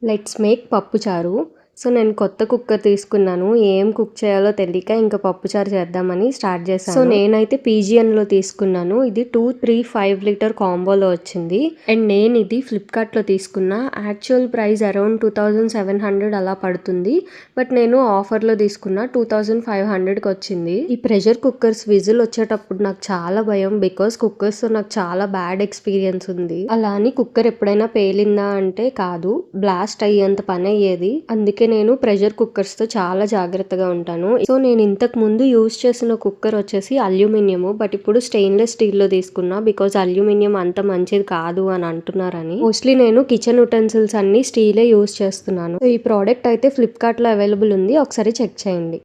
Let's make పప్పుచారు. So, నేను కొత్త కుక్కర్ తీసుకున్నాను. ఏం కుక్ చేయాలో తెలియక ఇంక పప్పుచారు చేద్దామని స్టార్ట్ చేశాను. సో, నేనైతే పీజీఎన్‌లో తీసుకున్నాను. ఇది 2, 3, 5 లీటర్ కాంబోలో వచ్చింది. అండ్ నేను ఇది ఫ్లిప్‌కార్ట్‌లో తీసుకున్నా. యాక్చువల్ ప్రైస్ అరౌండ్ 2700 అలా పడుతుంది. బట్ నేను ఆఫర్‌లో తీసుకున్నా 2500కి వచ్చింది. ఈ ప్రెషర్ కుక్కర్స్ విజిల్ వచ్చేటప్పుడు నాకు చాలా భయం. బికాస్ కుక్కర్స్‌తో నాకు చాలా బ్యాడ్ ఎక్స్‌పీరియన్స్ ఉంది. అలా అని కుక్కర్ ఎప్పుడైనా పేలిందా అంటే కాదు. బ్లాస్ట్ అయ్యేంత పని అయ్యేది. అందుకే నేను ప్రెషర్ కుక్కర్స్‌తో చాలా జాగ్రత్తగా ఉంటాను. సో, నేను ఇంతకు ముందు యూజ్ చేసిన కుక్కర్ వచ్చేసి అల్యూమినియం. బట్ ఇప్పుడు స్టెయిన్‌లెస్ స్టీల్‌లో తీసుకున్నా. బికాజ్ అల్యూమినియం అంత మంచిది కాదు అని అంటున్నారని. మోస్ట్లీ నేను కిచెన్ యుటెన్సిల్స్ అన్ని స్టీలే యూజ్ చేస్తున్నాను. సో, ఈ ప్రోడక్ట్ అయితే ఫ్లిప్‌కార్ట్‌లో అవైలబుల్ ఉంది. ఒకసారి చెక్ చేయండి.